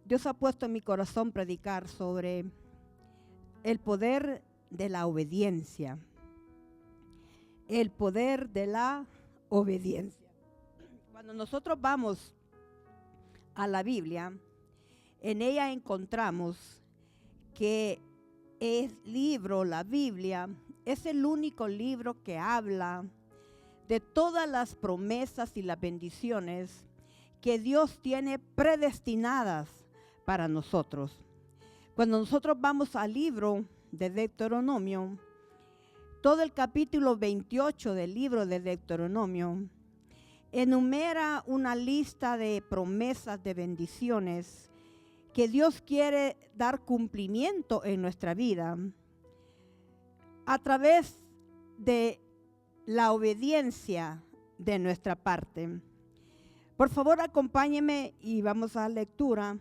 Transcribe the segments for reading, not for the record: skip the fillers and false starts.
Dios ha puesto en mi corazón predicar sobre el poder de la obediencia. El poder de la obediencia. Cuando nosotros vamos a la Biblia, en ella encontramos que la Biblia, es el único libro que habla de todas las promesas y las bendiciones que Dios tiene predestinadas para nosotros. Cuando nosotros vamos al libro de Deuteronomio, todo el capítulo 28 del libro de Deuteronomio enumera una lista de promesas, de bendiciones que Dios quiere dar cumplimiento en nuestra vida a través de la obediencia de nuestra parte. Por favor, acompáñenme y vamos a la lectura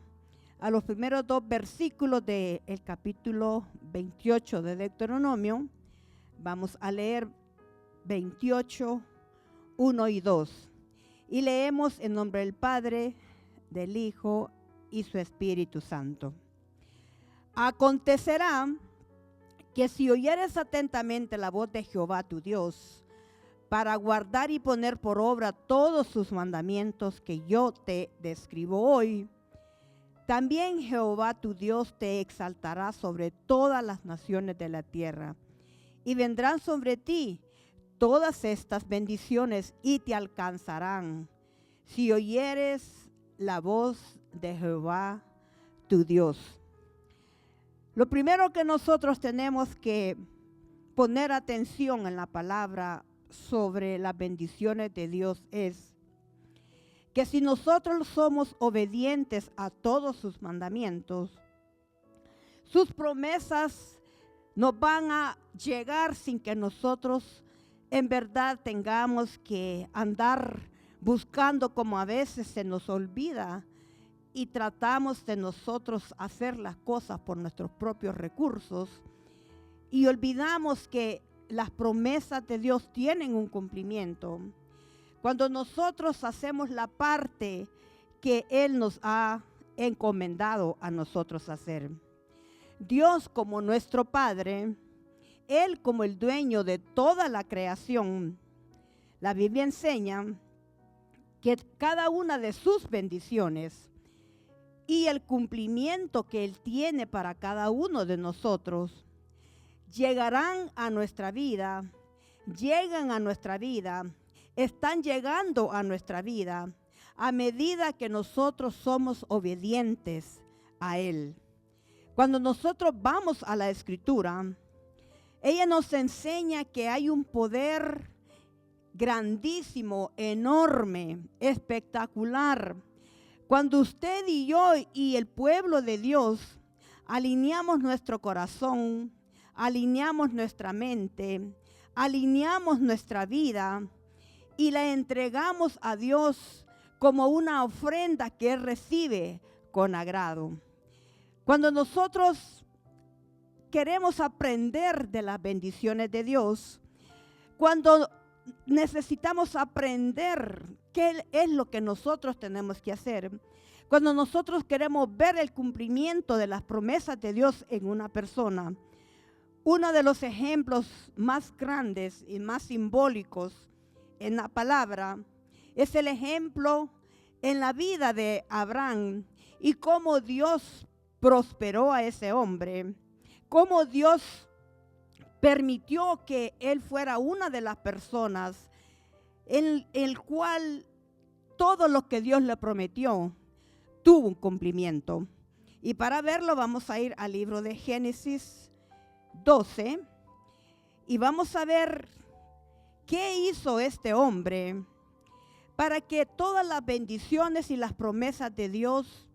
a los primeros 2 versículos del capítulo 28 de Deuteronomio. Vamos a leer 28, 1 y 2. Y leemos en nombre del Padre, del Hijo y su Espíritu Santo. Acontecerá que si oyeres atentamente la voz de Jehová tu Dios, para guardar y poner por obra todos sus mandamientos que yo te describo hoy, también Jehová tu Dios te exaltará sobre todas las naciones de la tierra, y vendrán sobre ti todas estas bendiciones y te alcanzarán, si oyeres la voz de Jehová tu Dios. Lo primero que nosotros tenemos que poner atención en la palabra sobre las bendiciones de Dios es que si nosotros somos obedientes a todos sus mandamientos, sus promesas nos van a llegar sin que nosotros en verdad tengamos que andar buscando, como a veces se nos olvida y tratamos de nosotros hacer las cosas por nuestros propios recursos y olvidamos que las promesas de Dios tienen un cumplimiento. Cuando nosotros hacemos la parte que Él nos ha encomendado a nosotros hacer. Dios como nuestro Padre, Él como el dueño de toda la creación, la Biblia enseña que cada una de sus bendiciones y el cumplimiento que Él tiene para cada uno de nosotros llegarán a nuestra vida, llegan a nuestra vida, están llegando a nuestra vida a medida que nosotros somos obedientes a Él. Cuando nosotros vamos a la Escritura, ella nos enseña que hay un poder grandísimo, enorme, espectacular. Cuando usted y yo y el pueblo de Dios alineamos nuestro corazón, alineamos nuestra mente, alineamos nuestra vida y la entregamos a Dios como una ofrenda que Él recibe con agrado. Cuando nosotros queremos aprender de las bendiciones de Dios, cuando necesitamos aprender qué es lo que nosotros tenemos que hacer, cuando nosotros queremos ver el cumplimiento de las promesas de Dios en una persona, uno de los ejemplos más grandes y más simbólicos en la palabra es el ejemplo en la vida de Abraham y cómo Dios prosperó a ese hombre, cómo Dios permitió que él fuera una de las personas en el cual todo lo que Dios le prometió tuvo un cumplimiento. Y para verlo vamos a ir al libro de Génesis 12 y vamos a ver qué hizo este hombre para que todas las bendiciones y las promesas de Dios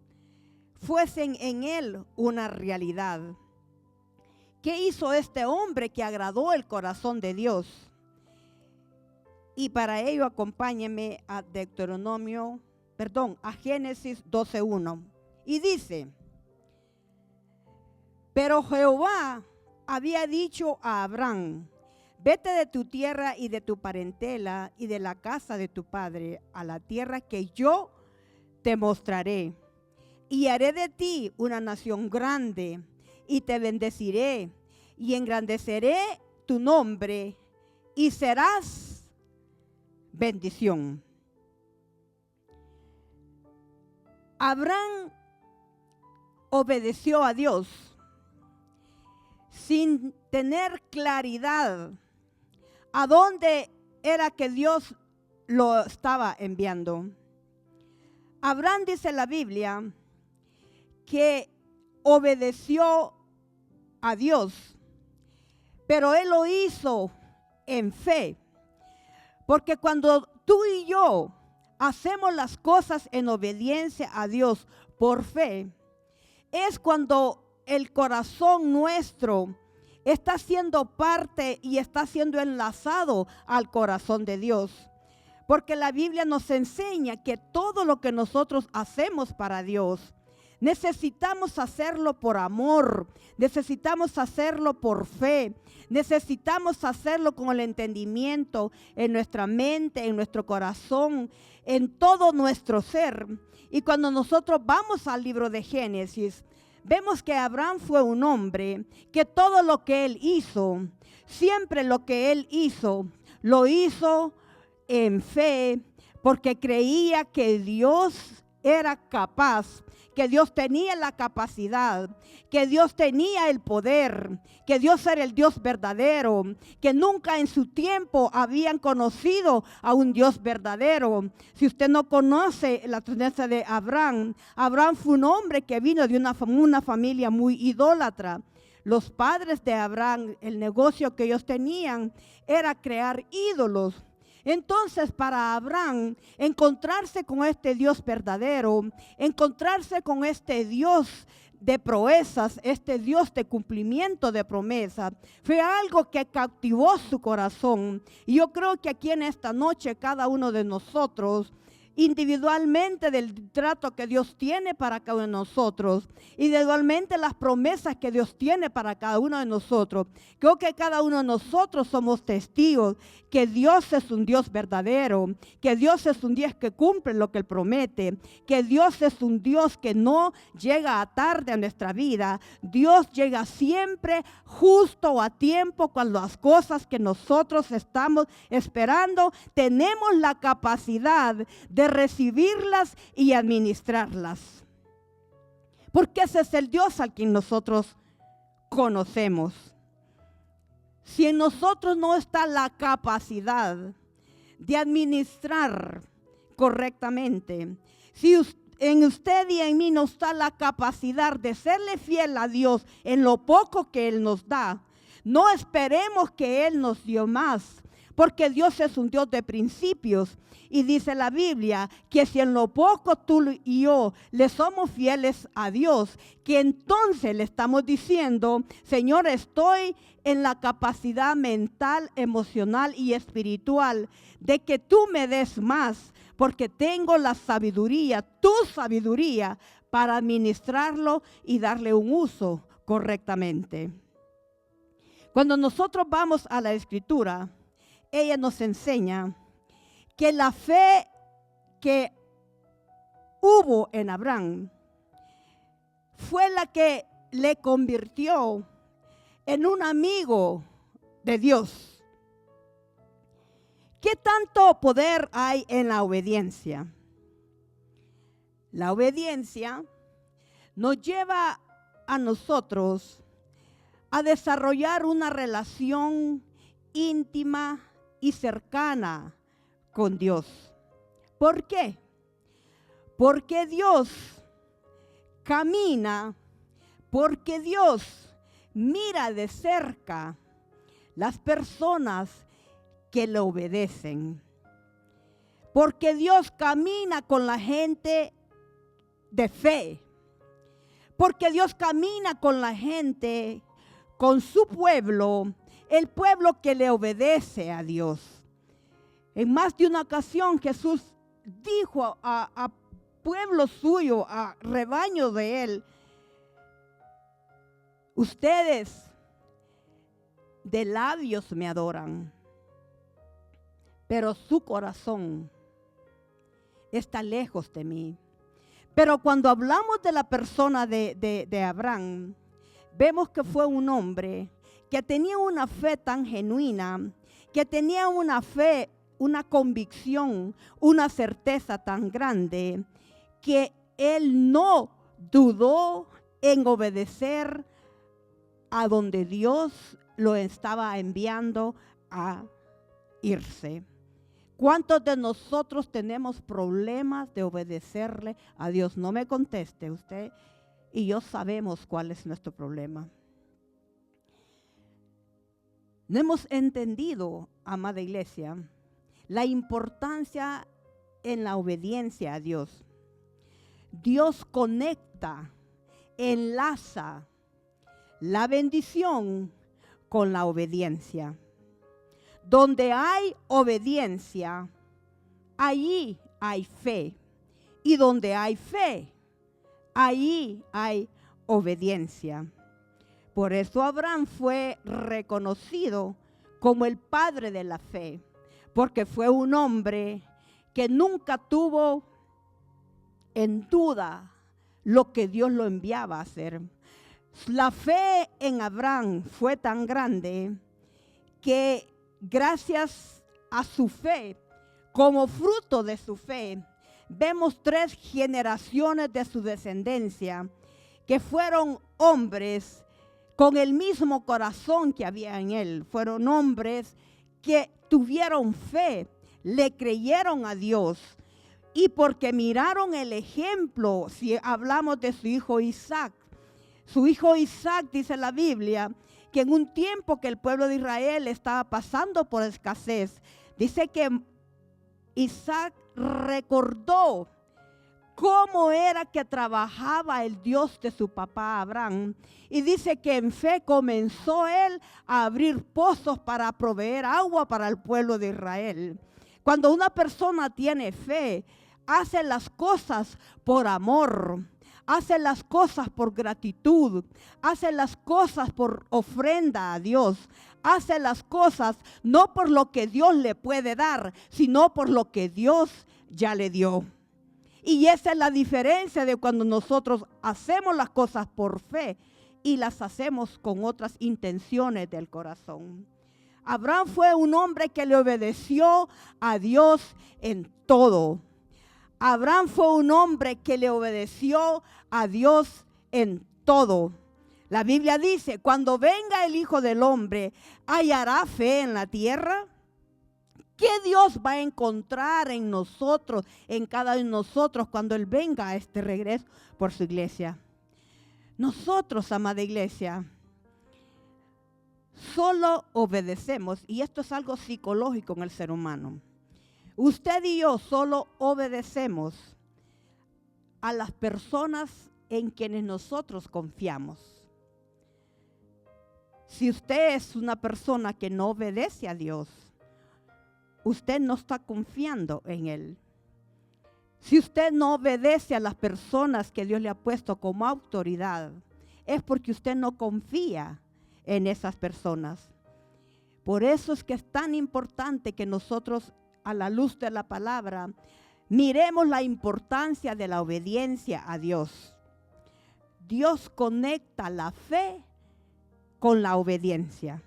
fuesen en él una realidad. ¿Qué hizo este hombre que agradó el corazón de Dios? Y para ello acompáñenme a Génesis 12:1. Y dice: pero Jehová había dicho a Abraham: vete de tu tierra y de tu parentela y de la casa de tu padre a la tierra que yo te mostraré. y haré de ti una nación grande, y te bendeciré, y engrandeceré tu nombre, y serás bendición. Abraham obedeció a Dios sin tener claridad a dónde era que Dios lo estaba enviando. Abraham, dice la Biblia, que obedeció a Dios, pero él lo hizo en fe. Porque cuando tú y yo hacemos las cosas en obediencia a Dios por fe, es cuando el corazón nuestro está siendo parte y está siendo enlazado al corazón de Dios. Porque la Biblia nos enseña que todo lo que nosotros hacemos para Dios, necesitamos hacerlo por amor, necesitamos hacerlo por fe, necesitamos hacerlo con el entendimiento en nuestra mente, en nuestro corazón, en todo nuestro ser. Y cuando nosotros vamos al libro de Génesis, vemos que Abraham fue un hombre que todo lo que él hizo, siempre lo que él hizo, lo hizo en fe, porque creía que Dios era capaz, que Dios tenía la capacidad, que Dios tenía el poder, que Dios era el Dios verdadero, que nunca en su tiempo habían conocido a un Dios verdadero. Si usted no conoce la trascendencia de Abraham, Abraham fue un hombre que vino de una familia muy idólatra. Los padres de Abraham, el negocio que ellos tenían era crear ídolos. Entonces, para Abraham, encontrarse con este Dios verdadero, encontrarse con este Dios de proezas, este Dios de cumplimiento de promesas, fue algo que cautivó su corazón. Y yo creo que aquí en esta noche, cada uno de nosotros, individualmente del trato que Dios tiene para cada uno de nosotros, individualmente las promesas que Dios tiene para cada uno de nosotros, creo que cada uno de nosotros somos testigos que Dios es un Dios verdadero, que Dios es un Dios que cumple lo que Él promete, que Dios es un Dios que no llega a tarde a nuestra vida. Dios llega siempre justo a tiempo con las cosas que nosotros estamos esperando. Tenemos la capacidad de recibirlas y administrarlas, porque ese es el Dios al quien nosotros conocemos. Si en nosotros no está la capacidad de administrar correctamente, si en usted y en mí no está la capacidad de serle fiel a Dios en lo poco que Él nos da, no esperemos que Él nos dio más, porque Dios es un Dios de principios. Y dice la Biblia que si en lo poco tú y yo le somos fieles a Dios, que entonces le estamos diciendo: Señor, estoy en la capacidad mental, emocional y espiritual de que tú me des más, porque tengo la sabiduría, tu sabiduría, para administrarlo y darle un uso correctamente. Cuando nosotros vamos a la Escritura, ella nos enseña que la fe que hubo en Abraham fue la que le convirtió en un amigo de Dios. ¿Qué tanto poder hay en la obediencia? La obediencia nos lleva a nosotros a desarrollar una relación íntima y cercana con Dios. ¿Por qué? Porque Dios camina, porque Dios mira de cerca las personas que le obedecen. Porque Dios camina con la gente de fe. Porque Dios camina con la gente, con su pueblo, el pueblo que le obedece a Dios. En más de una ocasión Jesús dijo a pueblo suyo, a rebaño de Él: ustedes de labios me adoran, pero su corazón está lejos de mí. Pero cuando hablamos de la persona de Abraham, vemos que fue un hombre que tenía una fe tan genuina, que tenía una fe, una convicción, una certeza tan grande, que él no dudó en obedecer a donde Dios lo estaba enviando a irse. ¿Cuántos de nosotros tenemos problemas de obedecerle a Dios? No me conteste, usted y yo sabemos cuál es nuestro problema. No hemos entendido, amada iglesia, la importancia en la obediencia a Dios. Dios conecta, enlaza la bendición con la obediencia. Donde hay obediencia, allí hay fe. Y donde hay fe, allí hay obediencia. Por eso Abraham fue reconocido como el padre de la fe, porque fue un hombre que nunca tuvo en duda lo que Dios lo enviaba a hacer. La fe en Abraham fue tan grande que gracias a su fe, como fruto de su fe, vemos 3 generaciones de su descendencia que fueron hombres con el mismo corazón que había en él. Fueron hombres que tuvieron fe, le creyeron a Dios y porque miraron el ejemplo, si hablamos de su hijo Isaac. Su hijo Isaac, dice la Biblia, que en un tiempo que el pueblo de Israel estaba pasando por escasez, dice que Isaac recordó cómo era que trabajaba el Dios de su papá Abraham. Y dice que en fe comenzó él a abrir pozos para proveer agua para el pueblo de Israel. Cuando una persona tiene fe, hace las cosas por amor. Hace las cosas por gratitud, hace las cosas por ofrenda a Dios, hace las cosas no por lo que Dios le puede dar, sino por lo que Dios ya le dio. Y esa es la diferencia de cuando nosotros hacemos las cosas por fe y las hacemos con otras intenciones del corazón. Abraham fue un hombre que le obedeció a Dios en todo. Abraham fue un hombre que le obedeció a Dios en todo. La Biblia dice, cuando venga el Hijo del Hombre, ¿hallará fe en la tierra? ¿Qué Dios va a encontrar en nosotros, en cada uno de nosotros, cuando Él venga a este regreso por su iglesia? Nosotros, amada iglesia, solo obedecemos, y esto es algo psicológico en el ser humano. Usted y yo solo obedecemos a las personas en quienes nosotros confiamos. Si usted es una persona que no obedece a Dios, usted no está confiando en Él. Si usted no obedece a las personas que Dios le ha puesto como autoridad, es porque usted no confía en esas personas. Por eso es que es tan importante que nosotros, a la luz de la palabra, miremos la importancia de la obediencia a Dios. Dios conecta la fe con la obediencia.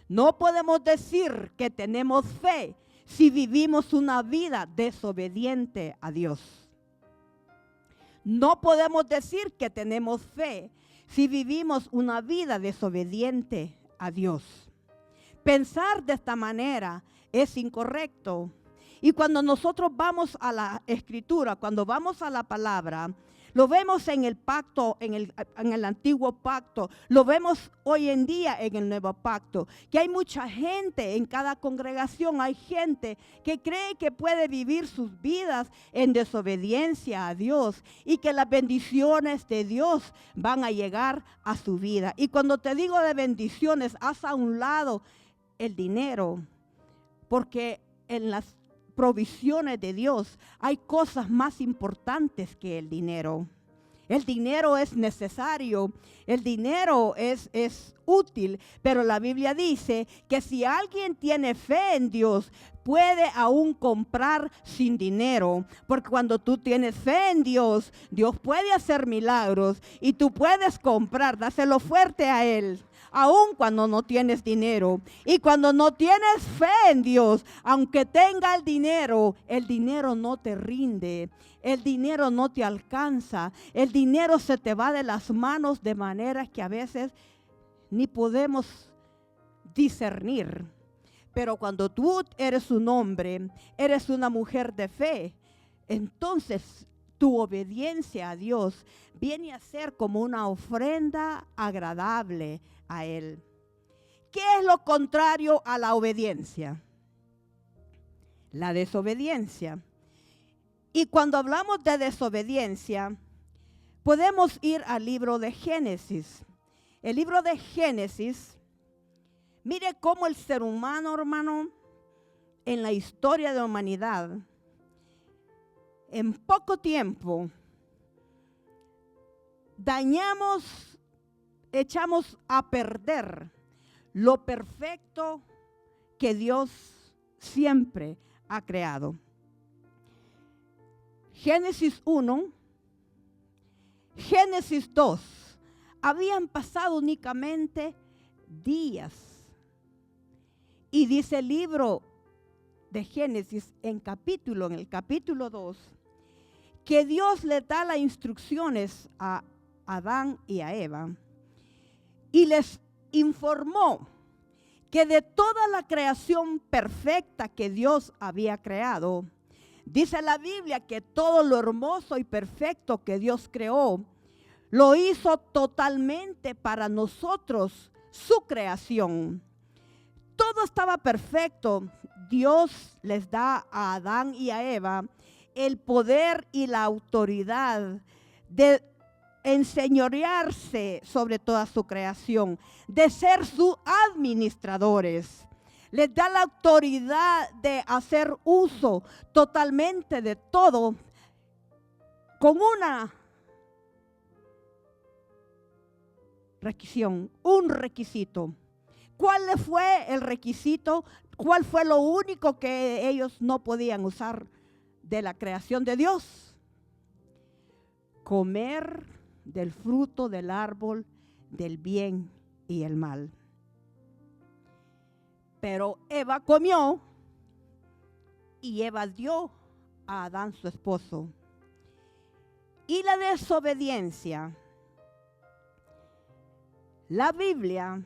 No podemos decir que tenemos fe si vivimos una vida desobediente a Dios. No podemos decir que tenemos fe si vivimos una vida desobediente a Dios. Pensar de esta manera es incorrecto. Y cuando nosotros vamos a la Escritura, cuando vamos a la palabra, lo vemos en el pacto, en el antiguo pacto, lo vemos hoy en día en el nuevo pacto, que hay mucha gente en cada congregación, hay gente que cree que puede vivir sus vidas en desobediencia a Dios y que las bendiciones de Dios van a llegar a su vida. Y cuando te digo de bendiciones, haz a un lado el dinero, porque en las provisiones de Dios hay cosas más importantes que el dinero. El dinero es necesario, el dinero es útil, pero la Biblia dice que si alguien tiene fe en Dios, puede aún comprar sin dinero, porque cuando tú tienes fe en Dios, Dios puede hacer milagros y tú puedes comprar, dáselo fuerte a Él. Aun cuando no tienes dinero y cuando no tienes fe en Dios, aunque tenga el dinero no te rinde, el dinero no te alcanza, el dinero se te va de las manos de maneras que a veces ni podemos discernir. Pero cuando tú eres un hombre, eres una mujer de fe, entonces tu obediencia a Dios viene a ser como una ofrenda agradable a Él. ¿Qué es lo contrario a la obediencia? La desobediencia. Y cuando hablamos de desobediencia, podemos ir al libro de Génesis. El libro de Génesis, mire cómo el ser humano, hermano, en la historia de la humanidad, en poco tiempo, echamos a perder lo perfecto que Dios siempre ha creado. Génesis 1, Génesis 2, habían pasado únicamente días. Y dice el libro de Génesis en el capítulo 2, que Dios le da las instrucciones a Adán y a Eva y les informó que de toda la creación perfecta que Dios había creado, dice la Biblia que todo lo hermoso y perfecto que Dios creó, lo hizo totalmente para nosotros, su creación. Todo estaba perfecto. Dios les da a Adán y a Eva el poder y la autoridad de enseñorearse sobre toda su creación, de ser sus administradores. Les da la autoridad de hacer uso totalmente de todo con una requisición, un requisito. ¿Cuál fue el requisito? ¿Cuál fue lo único que ellos no podían usar de la creación de Dios? Comer del fruto del árbol del bien y el mal. Pero Eva comió y Eva dio a Adán su esposo. Y la desobediencia. La Biblia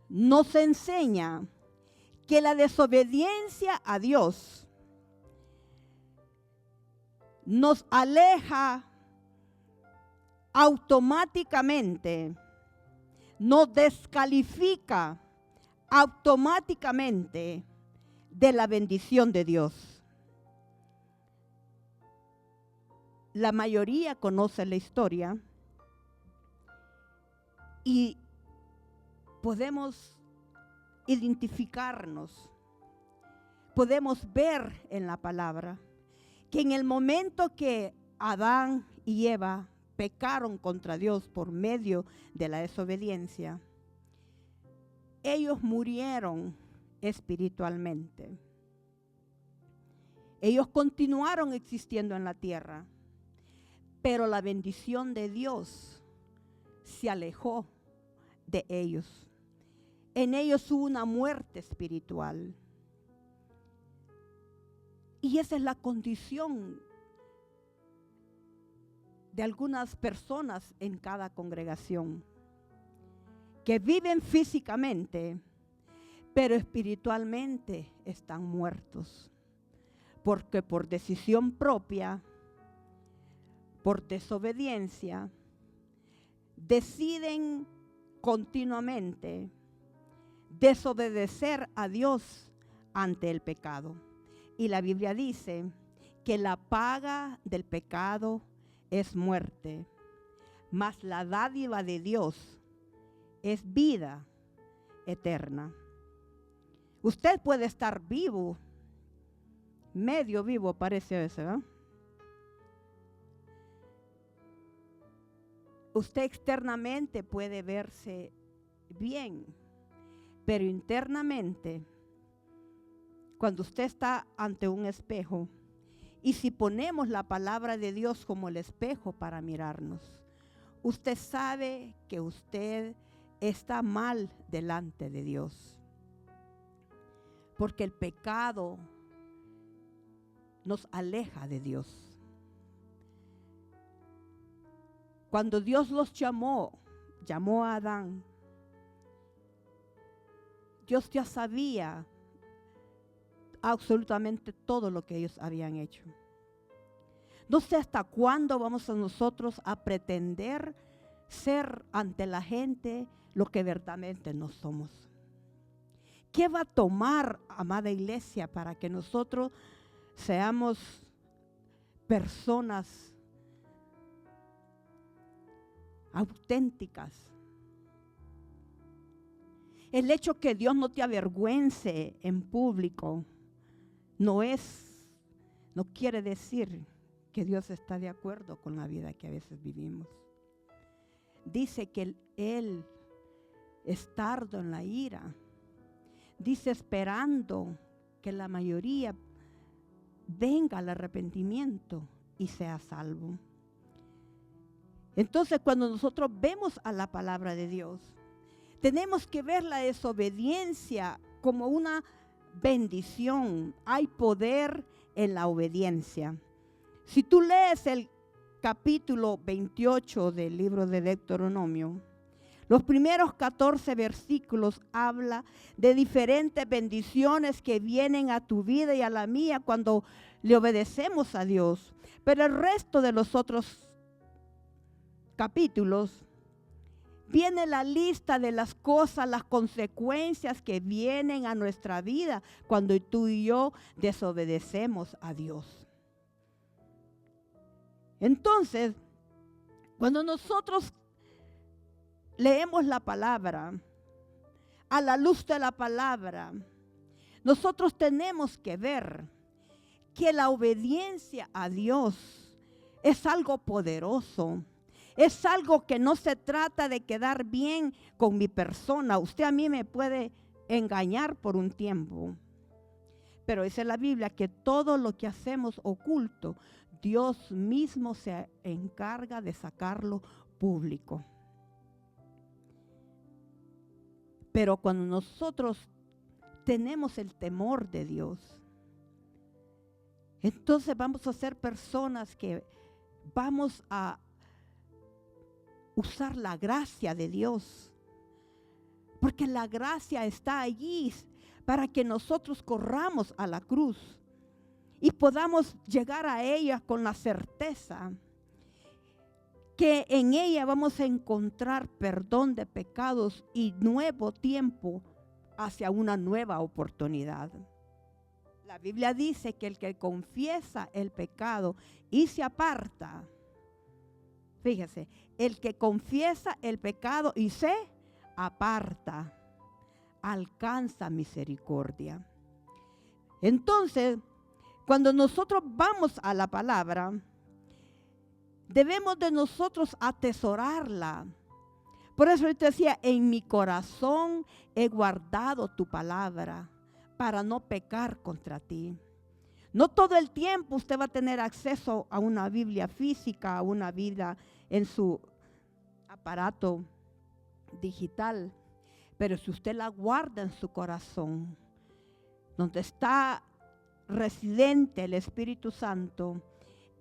nos enseña que la desobediencia a Dios nos aleja automáticamente, nos descalifica automáticamente de la bendición de Dios. La mayoría conoce la historia y podemos identificarnos, podemos ver en la palabra que en el momento que Adán y Eva pecaron contra Dios por medio de la desobediencia, ellos murieron espiritualmente. Ellos continuaron existiendo en la tierra, pero la bendición de Dios se alejó de ellos. En ellos hubo una muerte espiritual. Y esa es la condición de algunas personas en cada congregación, que viven físicamente, pero espiritualmente están muertos, porque por decisión propia, por desobediencia, deciden continuamente desobedecer a Dios ante el pecado. Y la Biblia dice que la paga del pecado es muerte, mas la dádiva de Dios es vida eterna. Usted puede estar vivo, medio vivo parece ese, ¿verdad? Usted externamente puede verse bien, pero internamente, cuando usted está ante un espejo, y si ponemos la palabra de Dios como el espejo para mirarnos, usted sabe que usted está mal delante de Dios. Porque el pecado nos aleja de Dios. Cuando Dios los llamó a Adán, Dios ya sabía absolutamente todo lo que ellos habían hecho. No sé hasta cuándo vamos a nosotros a pretender ser ante la gente lo que verdaderamente no somos. ¿Qué va a tomar, amada iglesia, para que nosotros seamos personas auténticas? El hecho que Dios no te avergüence en público no quiere decir que Dios está de acuerdo con la vida que a veces vivimos. Dice que Él es tardo en la ira. Dice esperando que la mayoría venga al arrepentimiento y sea salvo. Entonces, cuando nosotros vemos a la palabra de Dios, tenemos que ver la desobediencia como una bendición. Hay poder en la obediencia. Si tú lees el capítulo 28 del libro de Deuteronomio, los primeros 14 versículos habla de diferentes bendiciones que vienen a tu vida y a la mía cuando le obedecemos a Dios. Pero el resto de los otros capítulos viene la lista de las cosas, las consecuencias que vienen a nuestra vida cuando tú y yo desobedecemos a Dios. Entonces, cuando nosotros leemos la palabra, a la luz de la palabra, nosotros tenemos que ver que la obediencia a Dios es algo poderoso. Es algo que no se trata de quedar bien con mi persona. Usted a mí me puede engañar por un tiempo, pero dice la Biblia que todo lo que hacemos oculto, Dios mismo se encarga de sacarlo público. Pero cuando nosotros tenemos el temor de Dios, entonces vamos a ser personas que vamos a usar la gracia de Dios. Porque la gracia está allí para que nosotros corramos a la cruz y podamos llegar a ella con la certeza que en ella vamos a encontrar perdón de pecados y nuevo tiempo hacia una nueva oportunidad. La Biblia dice que el que confiesa el pecado y se aparta, fíjese, el que confiesa el pecado y se aparta, alcanza misericordia. Entonces, cuando nosotros vamos a la palabra, debemos de nosotros atesorarla. Por eso yo te decía, en mi corazón he guardado tu palabra para no pecar contra ti. No todo el tiempo usted va a tener acceso a una Biblia física, a una Biblia en su aparato digital, pero si usted la guarda en su corazón, donde está residente el Espíritu Santo,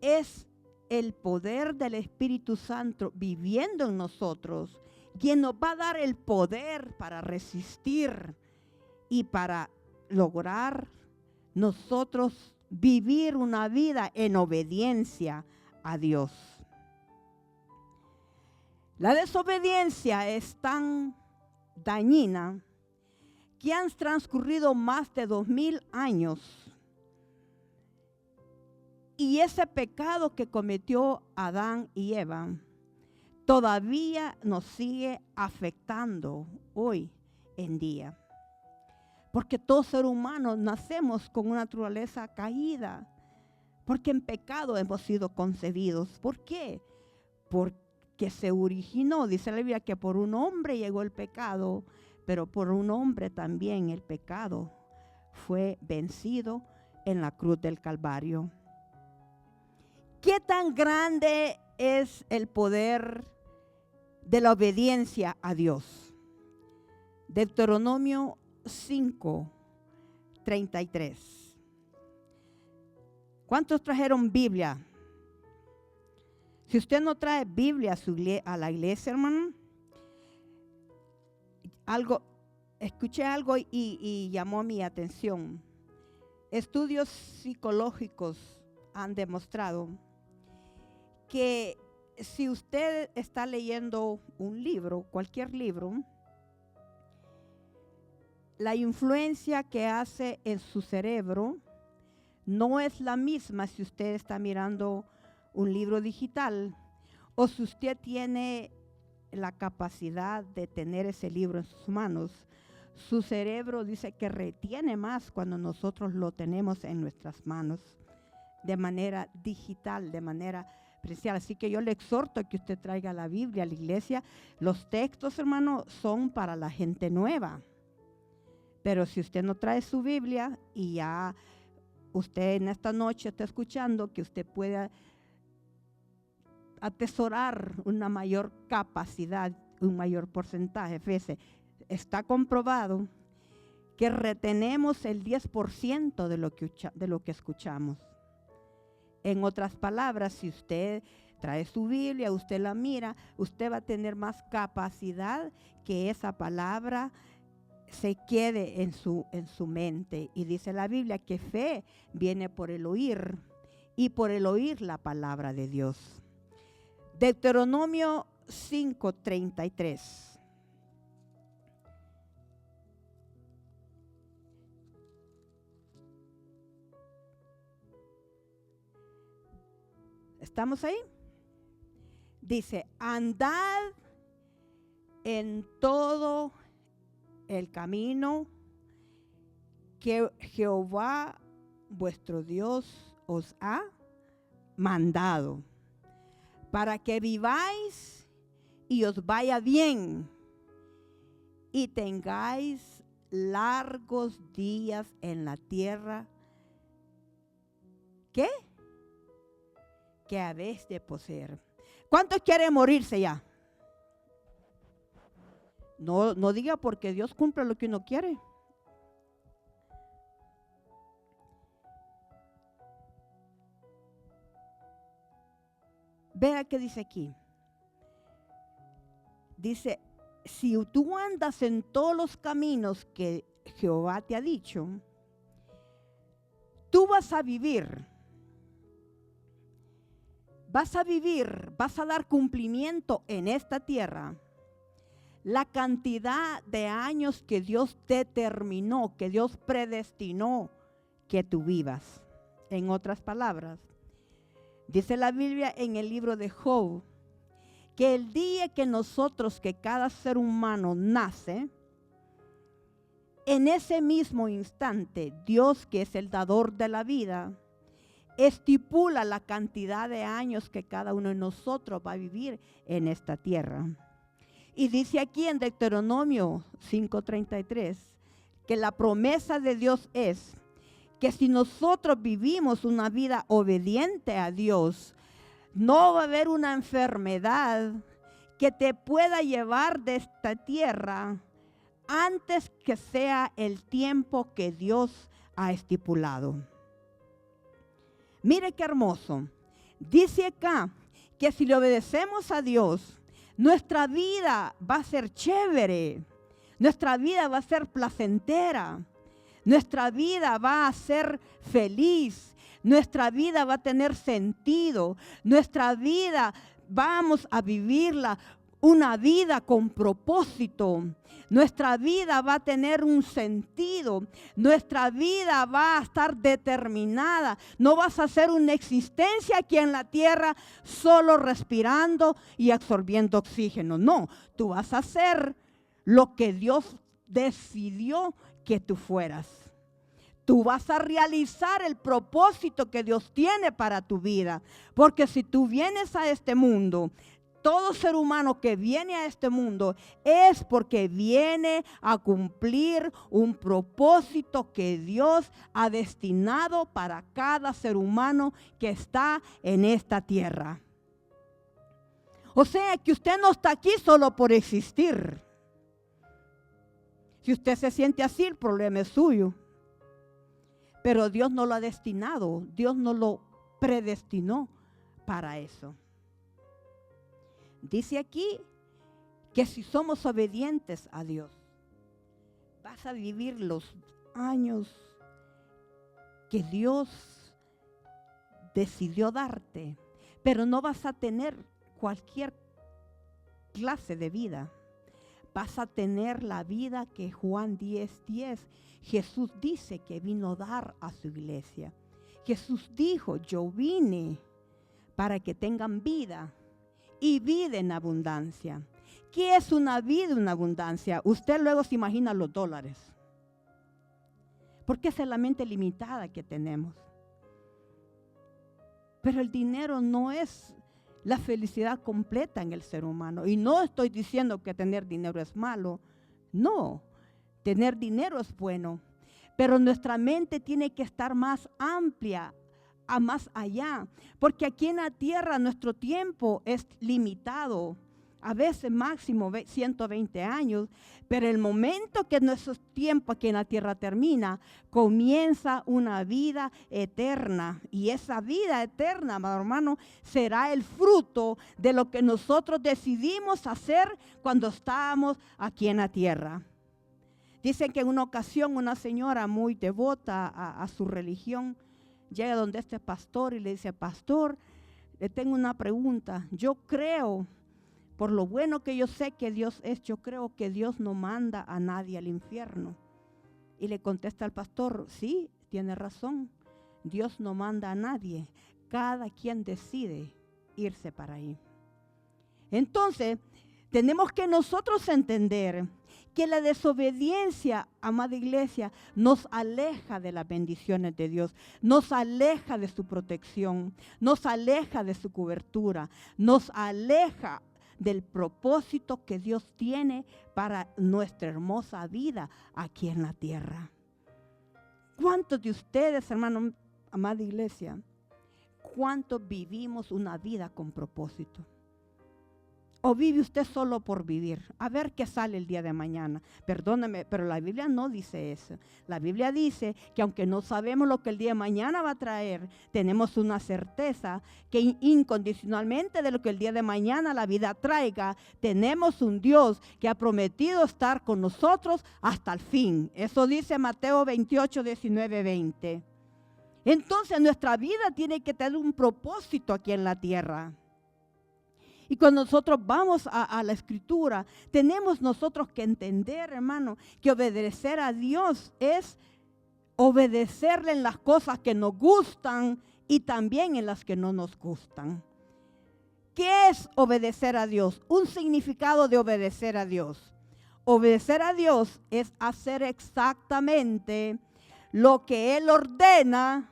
es el poder del Espíritu Santo viviendo en nosotros, quien nos va a dar el poder para resistir y para lograr nosotros vivir una vida en obediencia a Dios. La desobediencia es tan dañina que han transcurrido más de 2000 años. Y ese pecado que cometió Adán y Eva todavía nos sigue afectando hoy en día. Porque todo ser humano nacemos con una naturaleza caída. Porque en pecado hemos sido concebidos. ¿Por qué? Por que se originó, dice la Biblia, que por un hombre llegó el pecado, pero por un hombre también el pecado fue vencido en la cruz del Calvario. ¿Qué tan grande es el poder de la obediencia a Dios? Deuteronomio 5:33. ¿Cuántos trajeron Biblia? Si usted no trae Biblia a la iglesia, hermano, escuché algo y llamó mi atención. Estudios psicológicos han demostrado que si usted está leyendo un libro, cualquier libro, la influencia que hace en su cerebro no es la misma si usted está mirando un libro digital o si usted tiene la capacidad de tener ese libro en sus manos. Su cerebro dice que retiene más cuando nosotros lo tenemos en nuestras manos de manera digital, de manera presencial. Así que yo le exhorto a que usted traiga la Biblia a la iglesia. Los textos, hermano, son para la gente nueva. Pero si usted no trae su Biblia y ya usted en esta noche está escuchando, que usted pueda atesorar una mayor capacidad, un mayor porcentaje. Fíjese, está comprobado que retenemos el 10% de lo que escuchamos. En otras palabras, si usted trae su Biblia, usted la mira, usted va a tener más capacidad que esa palabra se quede en su mente. Y dice la Biblia que fe viene por el oír y por el oír la palabra de Dios. Deuteronomio 5:33. ¿Estamos ahí? Dice, andad en todo el camino que Jehová vuestro Dios os ha mandado, para que viváis y os vaya bien y tengáis largos días en la tierra. ¿Qué? Que habéis de poseer. ¿Cuántos quieren morirse ya? No diga porque Dios cumple lo que uno quiere. Vea qué dice aquí. Dice, si tú andas en todos los caminos que Jehová te ha dicho, tú vas a vivir, vas a dar cumplimiento en esta tierra la cantidad de años que Dios determinó, que Dios predestinó que tú vivas. En otras palabras, dice la Biblia en el libro de Job, que el día que cada ser humano nace, en ese mismo instante, Dios, que es el dador de la vida, estipula la cantidad de años que cada uno de nosotros va a vivir en esta tierra. Y dice aquí en Deuteronomio 5:33 que la promesa de Dios es que si nosotros vivimos una vida obediente a Dios, no va a haber una enfermedad que te pueda llevar de esta tierra antes que sea el tiempo que Dios ha estipulado. Mire qué hermoso. Dice acá que si le obedecemos a Dios, nuestra vida va a ser chévere, nuestra vida va a ser placentera, nuestra vida va a ser feliz, nuestra vida va a tener sentido, nuestra vida vamos a vivirla, una vida con propósito. Nuestra vida va a tener un sentido, nuestra vida va a estar determinada. No vas a hacer una existencia aquí en la tierra solo respirando y absorbiendo oxígeno. No, tú vas a hacer lo que Dios decidió que tú fueras. Tú vas a realizar el propósito que Dios tiene para tu vida. Porque si tú vienes a este mundo, todo ser humano que viene a este mundo es porque viene a cumplir un propósito que Dios ha destinado para cada ser humano que está en esta tierra. O sea que usted no está aquí solo por existir. Si usted se siente así, el problema es suyo. Pero Dios no lo ha destinado, Dios no lo predestinó para eso. Dice aquí que si somos obedientes a Dios, vas a vivir los años que Dios decidió darte, pero no vas a tener cualquier clase de vida. Vas a tener la vida que Juan 10:10, Jesús dice que vino a dar a su iglesia. Jesús dijo, yo vine para que tengan vida y vida en abundancia. ¿Qué es una vida en abundancia? Usted luego se imagina los dólares. Porque esa es la mente limitada que tenemos. Pero el dinero no es la felicidad completa en el ser humano. Y no estoy diciendo que tener dinero es malo. No, tener dinero es bueno. Pero nuestra mente tiene que estar más amplia, a más allá. Porque aquí en la tierra nuestro tiempo es limitado. A veces máximo 120 años. Pero el momento que nuestro tiempo aquí en la tierra termina, comienza una vida eterna. Y esa vida eterna, amado hermano, será el fruto de lo que nosotros decidimos hacer cuando estábamos aquí en la tierra. Dicen que en una ocasión una señora muy devota a su religión llega donde este pastor y le dice, pastor, le tengo una pregunta. Yo creo, por lo bueno que yo sé que Dios es, yo creo que Dios no manda a nadie al infierno. Y le contesta al pastor, sí, tiene razón. Dios no manda a nadie. Cada quien decide irse para ahí. Entonces, tenemos que nosotros entender que la desobediencia, amada iglesia, nos aleja de las bendiciones de Dios, nos aleja de su protección, nos aleja de su cobertura, nos aleja del propósito que Dios tiene para nuestra hermosa vida aquí en la tierra. ¿Cuántos de ustedes, hermano, amada iglesia, cuántos vivimos una vida con propósito? ¿O vive usted solo por vivir? A ver qué sale el día de mañana. Perdóneme, pero la Biblia no dice eso. La Biblia dice que aunque no sabemos lo que el día de mañana va a traer, tenemos una certeza que incondicionalmente de lo que el día de mañana la vida traiga, tenemos un Dios que ha prometido estar con nosotros hasta el fin. Eso dice Mateo 28, 19, 20. Entonces nuestra vida tiene que tener un propósito aquí en la tierra. Y cuando nosotros vamos a la Escritura, tenemos nosotros que entender, hermano, que obedecer a Dios es obedecerle en las cosas que nos gustan y también en las que no nos gustan. ¿Qué es obedecer a Dios? Un significado de obedecer a Dios. Obedecer a Dios es hacer exactamente lo que Él ordena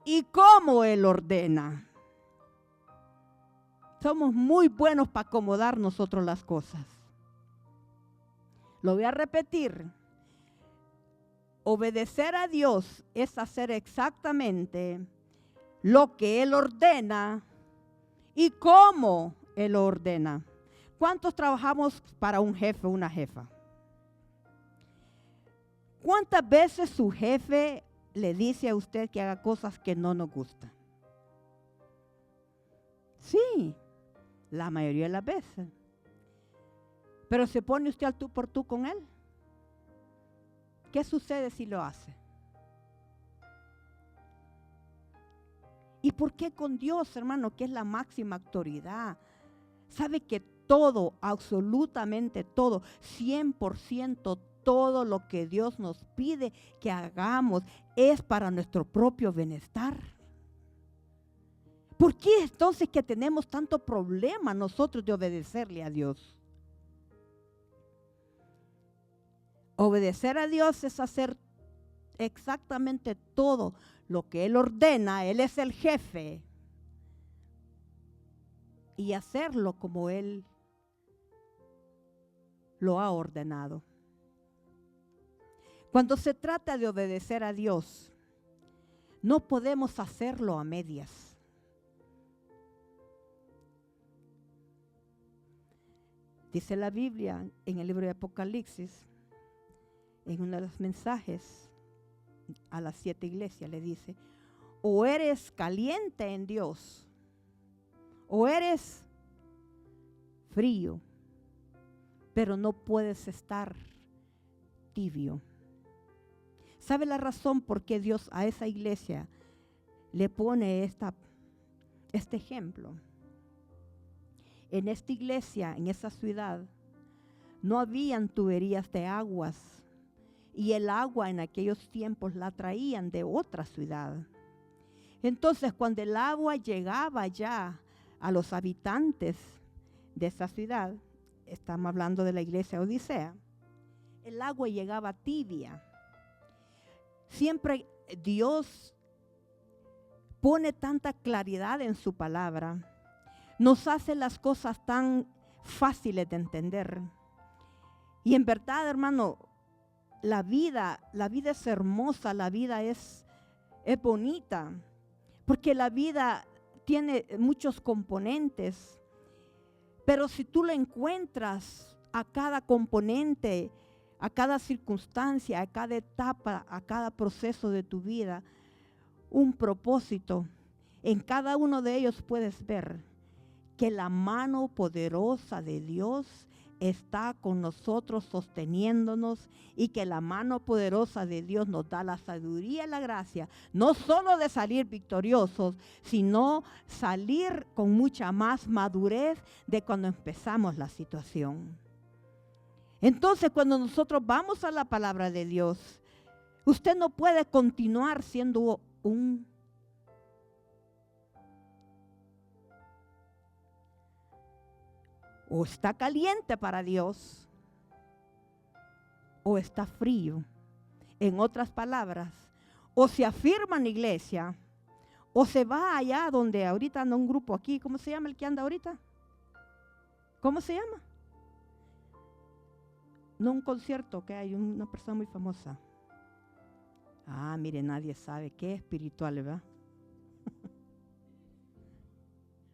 y cómo Él ordena. Somos muy buenos para acomodar nosotros las cosas. Lo voy a repetir. Obedecer a Dios es hacer exactamente lo que Él ordena y cómo Él ordena. ¿Cuántos trabajamos para un jefe o una jefa? ¿Cuántas veces su jefe le dice a usted que haga cosas que no nos gustan? Sí. La mayoría de las veces. Pero se pone usted al tú por tú con él. ¿Qué sucede si lo hace? ¿Y por qué con Dios, hermano, que es la máxima autoridad? Sabe que todo, absolutamente todo, 100%, todo lo que Dios nos pide que hagamos es para nuestro propio bienestar. ¿Por qué entonces que tenemos tanto problema nosotros de obedecerle a Dios? Obedecer a Dios es hacer exactamente todo lo que Él ordena. Él es el jefe. y hacerlo como Él lo ha ordenado. Cuando se trata de obedecer a Dios, no podemos hacerlo a medias. Dice la Biblia en el libro de Apocalipsis, en uno de los mensajes a las 7 iglesias, le dice: o eres caliente en Dios, o eres frío, pero no puedes estar tibio. ¿Sabe la razón por qué Dios a esa iglesia le pone este ejemplo? En esta iglesia, en esa ciudad, no habían tuberías de aguas, y el agua en aquellos tiempos la traían de otra ciudad. Entonces, cuando el agua llegaba ya a los habitantes de esa ciudad, estamos hablando de la iglesia Odisea, el agua llegaba tibia. Siempre Dios pone tanta claridad en su palabra, nos hace las cosas tan fáciles de entender. Y en verdad, hermano, la vida es hermosa, la vida es bonita, porque la vida tiene muchos componentes, pero si tú le encuentras a cada componente, a cada circunstancia, a cada etapa, a cada proceso de tu vida, un propósito, en cada uno de ellos puedes ver que la mano poderosa de Dios está con nosotros sosteniéndonos, y que la mano poderosa de Dios nos da la sabiduría y la gracia, no solo de salir victoriosos, sino salir con mucha más madurez de cuando empezamos la situación. Entonces, cuando nosotros vamos a la palabra de Dios, usted no puede continuar siendo o está caliente para Dios, o está frío. En otras palabras, o se afirma en la iglesia, o se va allá donde ahorita anda un grupo aquí. ¿Cómo se llama el que anda ahorita? ¿Cómo se llama? No, un concierto que hay una persona muy famosa. Ah, mire, nadie sabe qué espiritual, ¿verdad?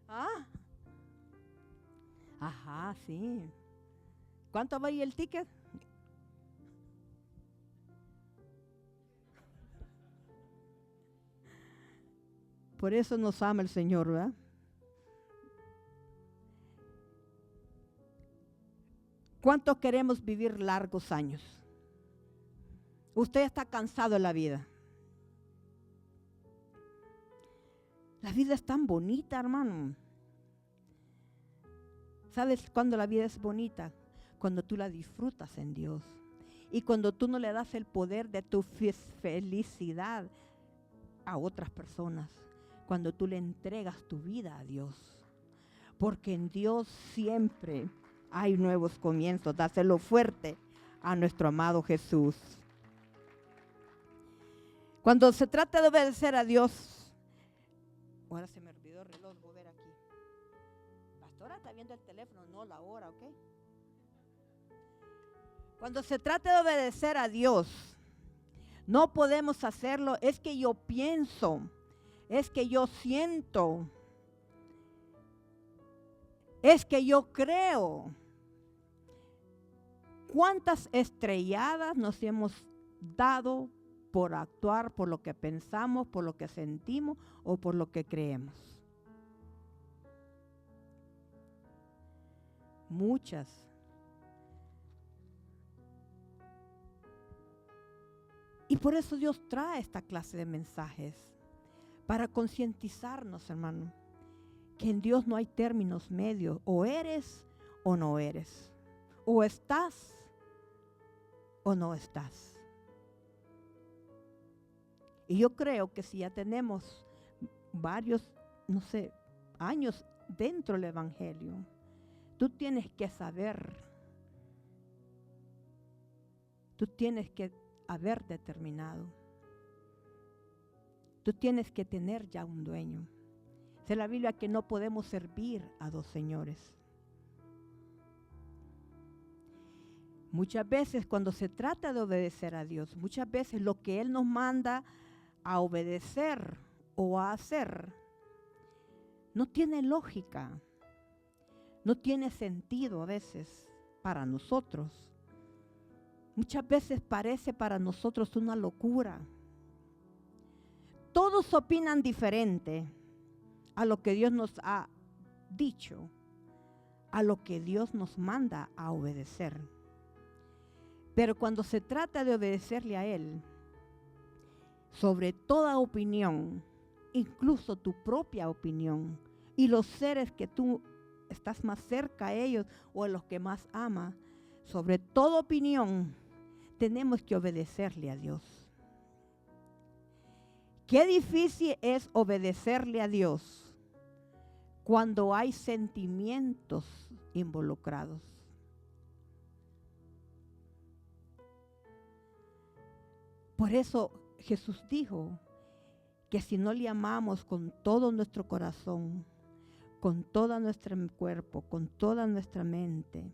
Ah, ajá, sí. ¿Cuánto va ahí el ticket? Por eso nos ama el Señor, ¿verdad? ¿Cuántos queremos vivir largos años? Usted está cansado de la vida. La vida es tan bonita, hermano. ¿Sabes cuándo la vida es bonita? Cuando tú la disfrutas en Dios. Y cuando tú no le das el poder de tu felicidad a otras personas. Cuando tú le entregas tu vida a Dios. Porque en Dios siempre hay nuevos comienzos. Dáselo fuerte a nuestro amado Jesús. Cuando se trata de obedecer a Dios, ahora se me olvidó el reloj, voy a ver aquí. Pastora, está viendo el teléfono, no la hora, ¿ok? Cuando se trata de obedecer a Dios, no podemos hacerlo. Es que yo pienso, es que yo siento, es que yo creo. ¿Cuántas estrelladas nos hemos dado por actuar, por lo que pensamos, por lo que sentimos o por lo que creemos? Muchas. Y por eso Dios trae esta clase de mensajes, para concientizarnos, hermano, que en Dios no hay términos medios. O eres o no eres. O estás o no estás. Y yo creo que si ya tenemos varios, no sé, años dentro del Evangelio, tú tienes que saber, tú tienes que haber determinado, tú tienes que tener ya un dueño. Dice la Biblia que no podemos servir a dos señores. Muchas veces cuando se trata de obedecer a Dios, muchas veces lo que Él nos manda a obedecer o a hacer no tiene lógica, no tiene sentido a veces para nosotros. Muchas veces parece para nosotros una locura. Todos opinan diferente a lo que Dios nos ha dicho, a lo que Dios nos manda a obedecer. Pero cuando se trata de obedecerle a Él, sobre toda opinión, incluso tu propia opinión, y los seres que tú estás más cerca a ellos o a los que más amas, sobre toda opinión, tenemos que obedecerle a Dios. Qué difícil es obedecerle a Dios cuando hay sentimientos involucrados. Por eso Jesús dijo que si no le amamos con todo nuestro corazón, con todo nuestro cuerpo, con toda nuestra mente,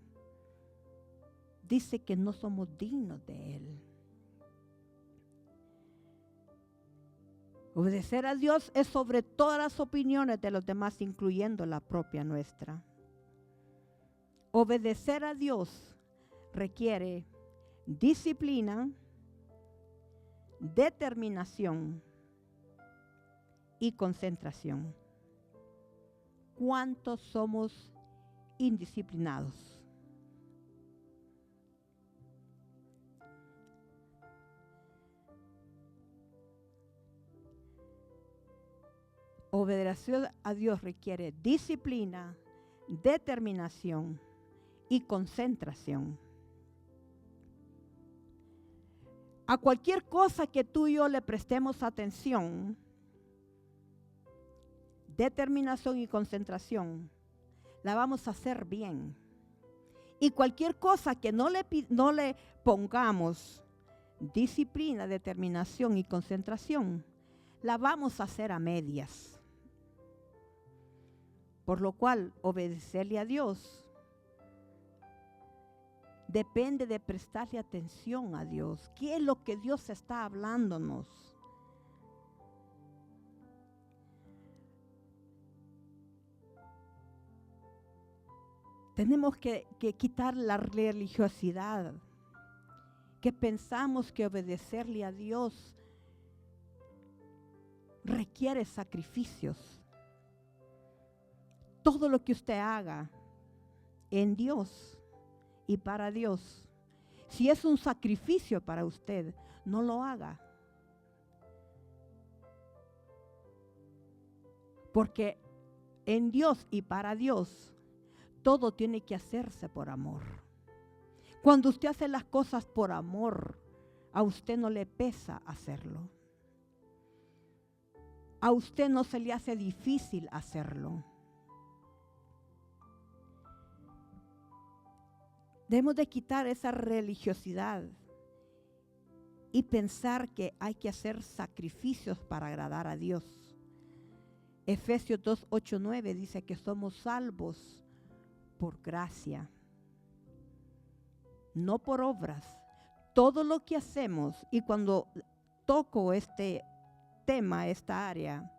dice que no somos dignos de Él. Obedecer a Dios es sobre todas las opiniones de los demás, incluyendo la propia nuestra. Obedecer a Dios requiere disciplina, determinación y concentración. ¿Cuántos somos indisciplinados? Obedecer a Dios requiere disciplina, determinación y concentración. A cualquier cosa que tú y yo le prestemos atención, determinación y concentración, la vamos a hacer bien. Y cualquier cosa que no le pongamos disciplina, determinación y concentración, la vamos a hacer a medias. Por lo cual, obedecerle a Dios depende de prestarle atención a Dios. ¿Qué es lo que Dios está hablándonos? Tenemos que quitar la religiosidad, que pensamos que obedecerle a Dios requiere sacrificios. Todo lo que usted haga en Dios y para Dios, si es un sacrificio para usted, no lo haga. Porque en Dios y para Dios, todo tiene que hacerse por amor. Cuando usted hace las cosas por amor, a usted no le pesa hacerlo. A usted no se le hace difícil hacerlo. Debemos de quitar esa religiosidad y pensar que hay que hacer sacrificios para agradar a Dios. Efesios 2, 8, 9 dice que somos salvos por gracia, no por obras. Todo lo que hacemos, y cuando toco este tema, esta área,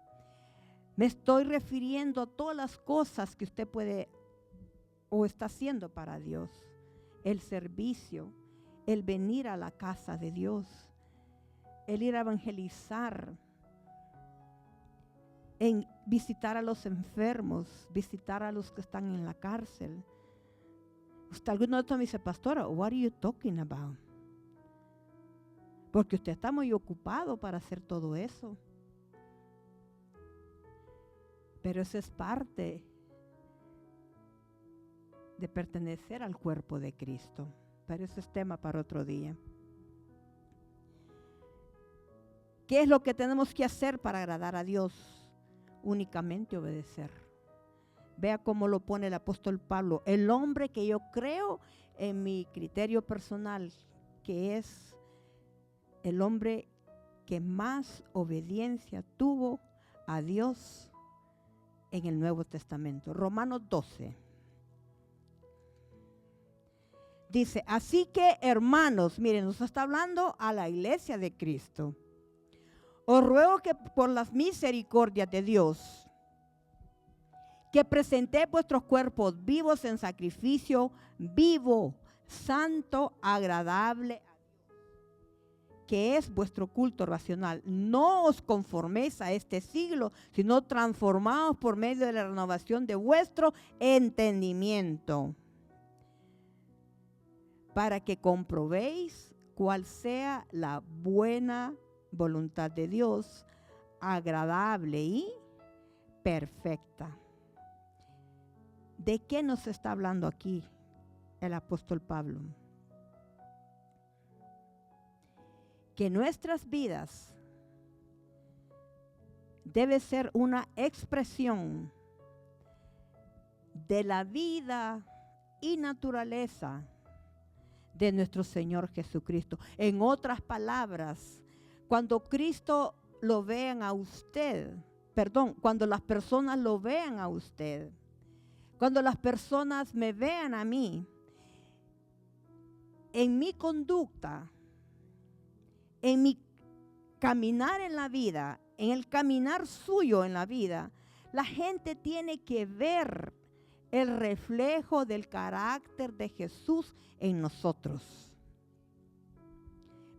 me estoy refiriendo a todas las cosas que usted puede o está haciendo para Dios. El servicio, el venir a la casa de Dios, el ir a evangelizar, en visitar a los enfermos, visitar a los que están en la cárcel. Usted alguno de estos me dice, pastora, what are you talking about? Porque usted está muy ocupado para hacer todo eso. Pero eso es parte de pertenecer al cuerpo de Cristo. Pero ese es tema para otro día. ¿Qué es lo que tenemos que hacer para agradar a Dios? Únicamente obedecer. Vea cómo lo pone el apóstol Pablo. El hombre que yo creo en mi criterio personal, que es el hombre que más obediencia tuvo a Dios en el Nuevo Testamento. Romanos 12. Dice, así que hermanos, miren, nos está hablando a la iglesia de Cristo. Os ruego que por las misericordias de Dios, que presentéis vuestros cuerpos vivos en sacrificio vivo, santo, agradable, que es vuestro culto racional. No os conforméis a este siglo, sino transformaos por medio de la renovación de vuestro entendimiento, para que comprobéis cuál sea la buena voluntad de Dios, agradable y perfecta. ¿De qué nos está hablando aquí el apóstol Pablo? Que nuestras vidas debe ser una expresión de la vida y naturaleza de nuestro Señor Jesucristo. En otras palabras, cuando Cristo lo vean a usted, cuando las personas lo vean a usted, cuando las personas me vean a mí, en mi conducta, en mi caminar en la vida, en el caminar suyo en la vida, la gente tiene que ver el reflejo del carácter de Jesús en nosotros.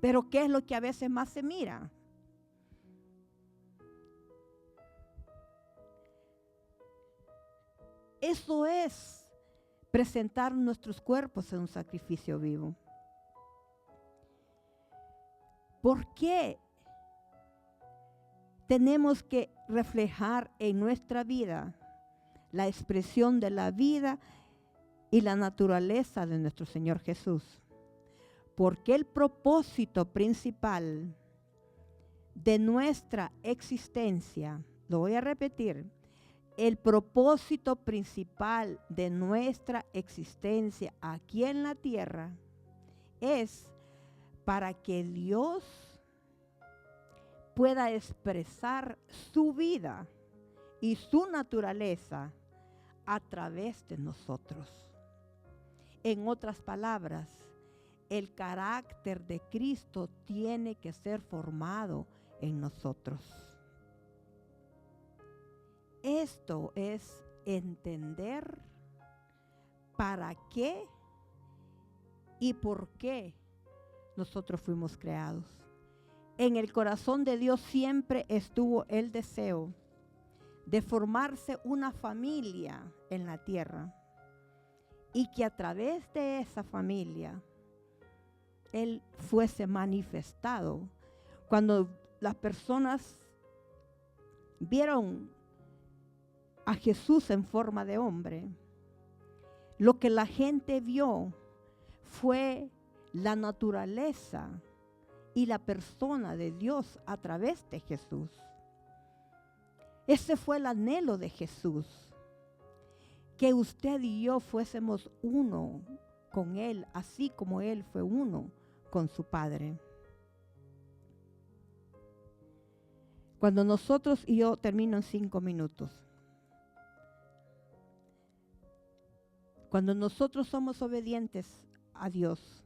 Pero ¿qué es lo que a veces más se mira? Eso es presentar nuestros cuerpos en un sacrificio vivo. ¿Por qué tenemos que reflejar en nuestra vida la expresión de la vida y la naturaleza de nuestro Señor Jesús? Porque el propósito principal de nuestra existencia, lo voy a repetir, el propósito principal de nuestra existencia aquí en la tierra es para que Dios pueda expresar su vida y su naturaleza a través de nosotros. En otras palabras, el carácter de Cristo tiene que ser formado en nosotros. Esto es entender para qué y por qué nosotros fuimos creados. En el corazón de Dios siempre estuvo el deseo de formarse una familia en la tierra y que a través de esa familia Él fuese manifestado. Cuando las personas vieron a Jesús en forma de hombre, lo que la gente vio fue la naturaleza y la persona de Dios a través de Jesús. Ese fue el anhelo de Jesús, que usted y yo fuésemos uno con Él, así como Él fue uno con su Padre. Cuando nosotros, y yo termino en 5 minutos, cuando nosotros somos obedientes a Dios,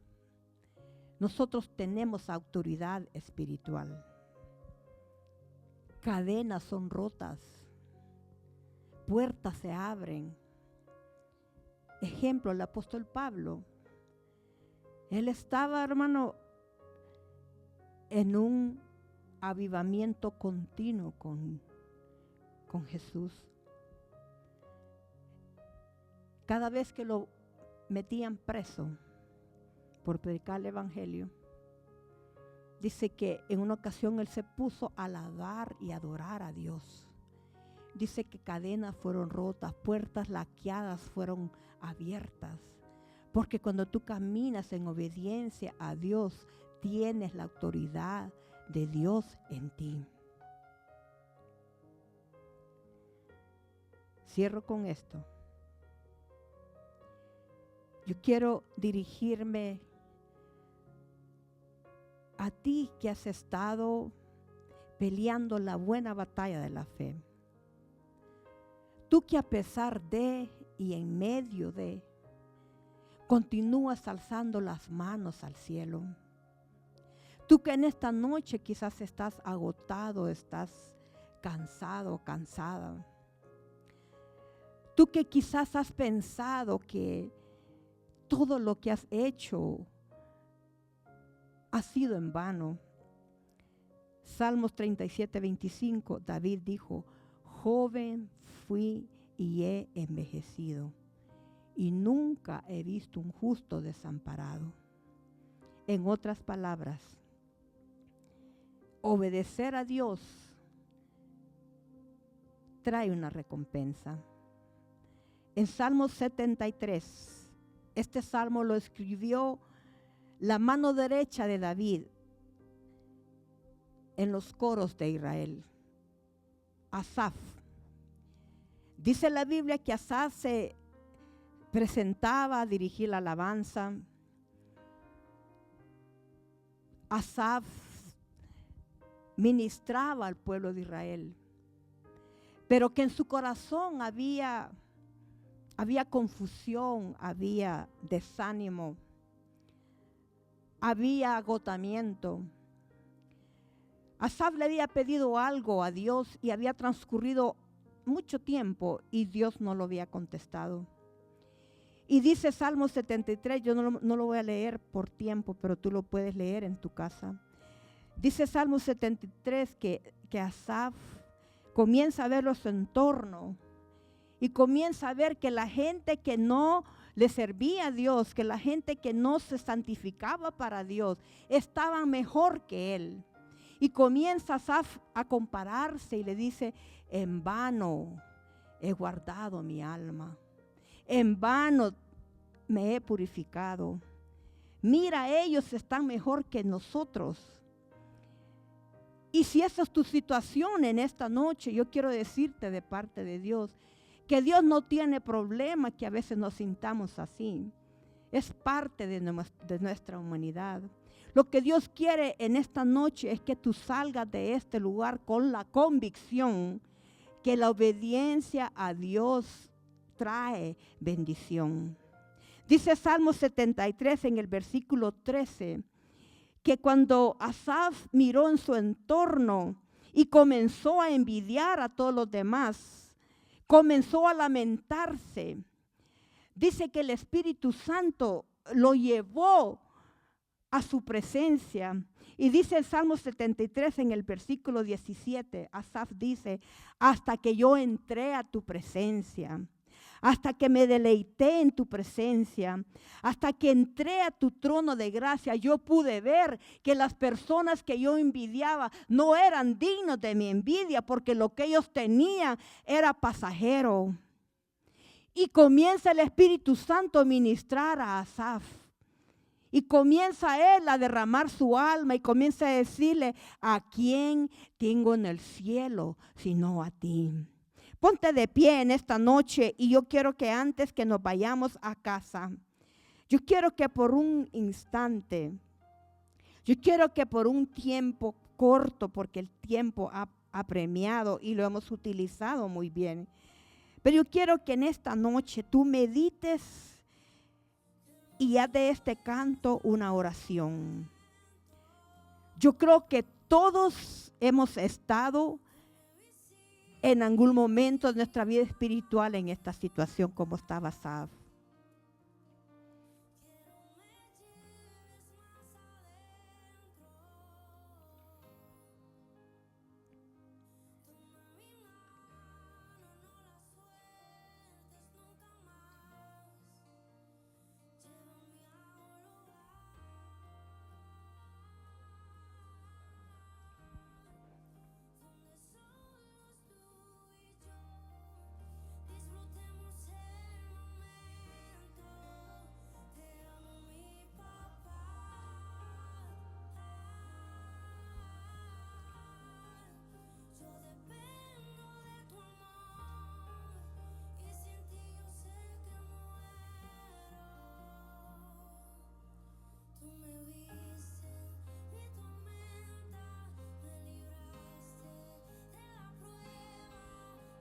nosotros tenemos autoridad espiritual. Cadenas son rotas, puertas se abren. Ejemplo, el apóstol Pablo. Él estaba, hermano, en un avivamiento continuo con Jesús. Cada vez que lo metían preso por predicar el evangelio, dice que en una ocasión él se puso a alabar y adorar a Dios. Dice que cadenas fueron rotas, puertas laqueadas fueron abiertas. Porque cuando tú caminas en obediencia a Dios, tienes la autoridad de Dios en ti. Cierro con esto. Yo quiero dirigirme a ti que has estado peleando la buena batalla de la fe. Tú que a pesar de y en medio de, continúas alzando las manos al cielo. Tú que en esta noche quizás estás agotado, estás cansado, cansada. Tú que quizás has pensado que todo lo que has hecho ha sido en vano. Salmos 37, 25, David dijo: joven fui y he envejecido, y nunca he visto un justo desamparado. En otras palabras, obedecer a Dios trae una recompensa. En Salmos 73, este salmo lo escribió la mano derecha de David en los coros de Israel, Asaf. Dice la Biblia que Asaf se presentaba a dirigir la alabanza. Asaf ministraba al pueblo de Israel, pero que en su corazón había confusión, había desánimo, había agotamiento. Asaf le había pedido algo a Dios y había transcurrido mucho tiempo y Dios no lo había contestado. Y dice Salmo 73, yo no lo voy a leer por tiempo, pero tú lo puedes leer en tu casa. Dice Salmo 73 que Asaf comienza a ver su entorno y comienza a ver que la gente que no le servía a Dios, que la gente que no se santificaba para Dios, estaban mejor que él. Y comienza Asaf a compararse y le dice: en vano he guardado mi alma, en vano me he purificado. Mira, ellos están mejor que nosotros. Y si esa es tu situación en esta noche, yo quiero decirte de parte de Dios, que Dios no tiene problema que a veces nos sintamos así. Es parte de nuestra humanidad. Lo que Dios quiere en esta noche es que tú salgas de este lugar con la convicción que la obediencia a Dios trae bendición. Dice Salmo 73 en el versículo 13, que cuando Asaf miró en su entorno y comenzó a envidiar a todos los demás, comenzó a lamentarse. Dice que el Espíritu Santo lo llevó a su presencia. Y dice el Salmo 73 en el versículo 17, Asaf dice: hasta que yo entré a tu presencia, hasta que me deleité en tu presencia, hasta que entré a tu trono de gracia, yo pude ver que las personas que yo envidiaba no eran dignos de mi envidia, porque lo que ellos tenían era pasajero. Y comienza el Espíritu Santo a ministrar a Asaf. Y comienza él a derramar su alma y comienza a decirle: ¿a quién tengo en el cielo sino a ti? Ponte de pie en esta noche y yo quiero que antes que nos vayamos a casa, yo quiero que por un instante, yo quiero que por un tiempo corto, porque el tiempo ha apremiado y lo hemos utilizado muy bien, pero yo quiero que en esta noche tú medites y haz de este canto una oración. Yo creo que todos hemos estado en algún momento de nuestra vida espiritual en esta situación como estaba Asaf.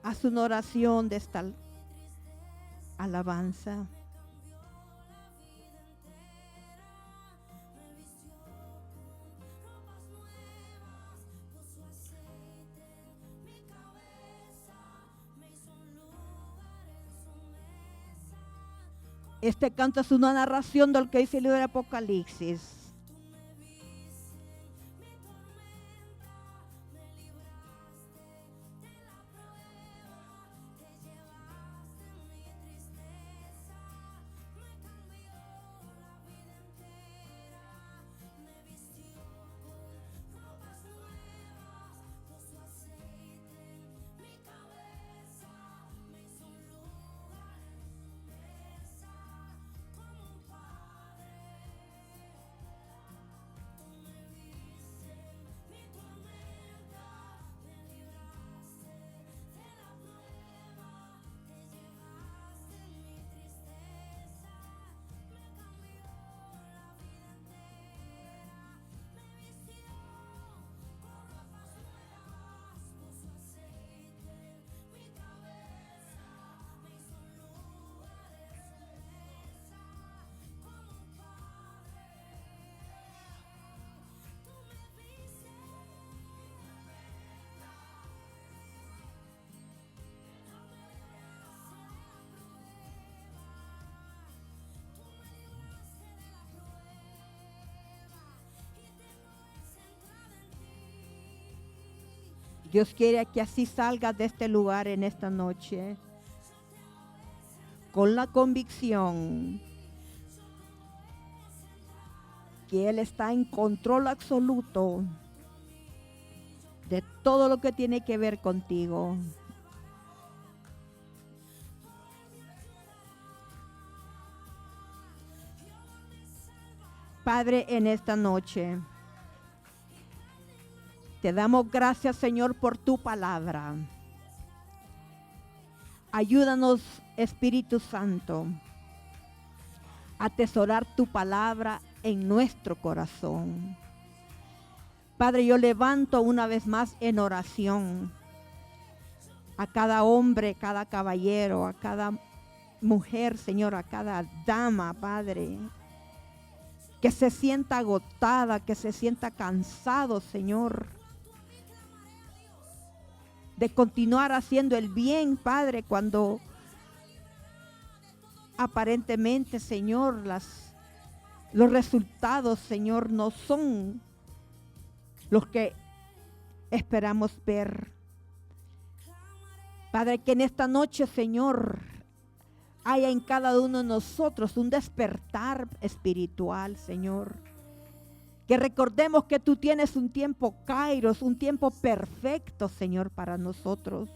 Haz una oración de esta alabanza. Este canto es una narración de lo que dice el libro de Apocalipsis. Dios quiere que así salgas de este lugar en esta noche, con la convicción que Él está en control absoluto de todo lo que tiene que ver contigo. Padre, en esta noche te damos gracias, Señor, por tu palabra. Ayúdanos, Espíritu Santo, a atesorar tu palabra en nuestro corazón. Padre, yo levanto una vez más en oración a cada hombre, cada caballero, a cada mujer, Señor, a cada dama, Padre, que se sienta agotada, que se sienta cansado, Señor, de continuar haciendo el bien, Padre, cuando aparentemente, Señor, los resultados, Señor, no son los que esperamos ver. Padre, que en esta noche, Señor, haya en cada uno de nosotros un despertar espiritual, Señor. Que recordemos que tú tienes un tiempo kairos, un tiempo perfecto, Señor, para nosotros.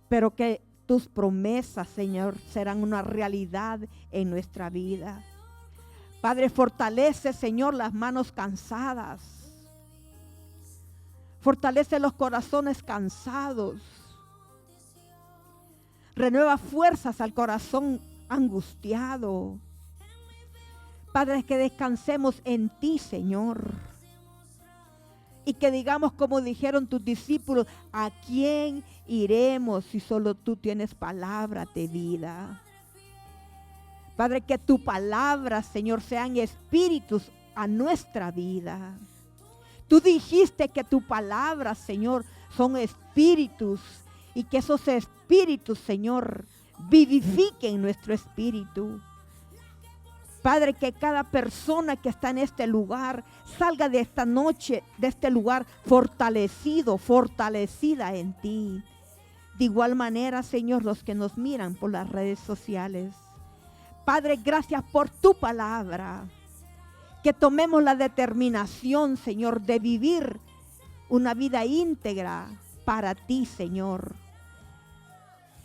Pero que tus promesas, Señor, serán una realidad en nuestra vida. Padre, fortalece, Señor, las manos cansadas. Fortalece los corazones cansados. Renueva fuerzas al corazón angustiado. Padre, que descansemos en ti, Señor. Y que digamos como dijeron tus discípulos, ¿a quién iremos si solo tú tienes palabra de vida? Padre, que tu palabra, Señor, sean espíritus a nuestra vida. Tú dijiste que tu palabra, Señor, son espíritus y que esos espíritus, Señor, vivifiquen nuestro espíritu. Padre, que cada persona que está en este lugar salga de esta noche, de este lugar fortalecido, fortalecida en ti. De igual manera, Señor, los que nos miran por las redes sociales. Padre, gracias por tu palabra. Que tomemos la determinación, Señor, de vivir una vida íntegra para ti, Señor.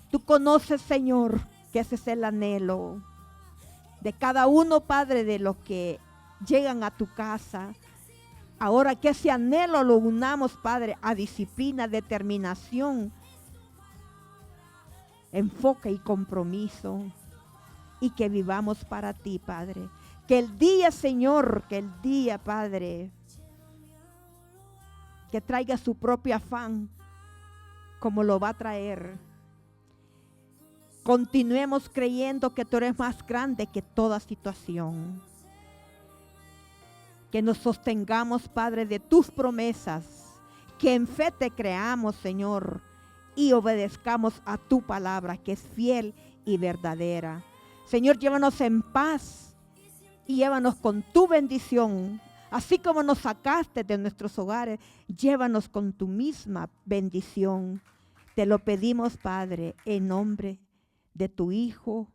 Tú conoces, Señor, que ese es el anhelo de cada uno, Padre, de los que llegan a tu casa. Ahora que ese anhelo lo unamos, Padre, a disciplina, determinación, enfoque y compromiso, y que vivamos para ti, Padre. Que el día, Señor, que el día, Padre, que traiga su propio afán, como lo va a traer. Continuemos creyendo que tú eres más grande que toda situación. Que nos sostengamos, Padre, de tus promesas. Que en fe te creamos, Señor, y obedezcamos a tu palabra, que es fiel y verdadera. Señor, llévanos en paz y llévanos con tu bendición. Así como nos sacaste de nuestros hogares, llévanos con tu misma bendición. Te lo pedimos, Padre, en nombre de tu Hijo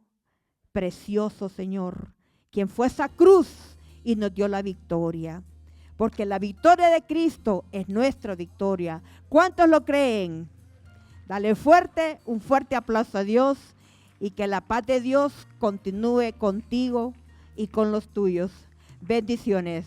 precioso, Señor, quien fue esa cruz y nos dio la victoria. Porque la victoria de Cristo es nuestra victoria. ¿Cuántos lo creen? Dale un fuerte aplauso a Dios y que la paz de Dios continúe contigo y con los tuyos. Bendiciones.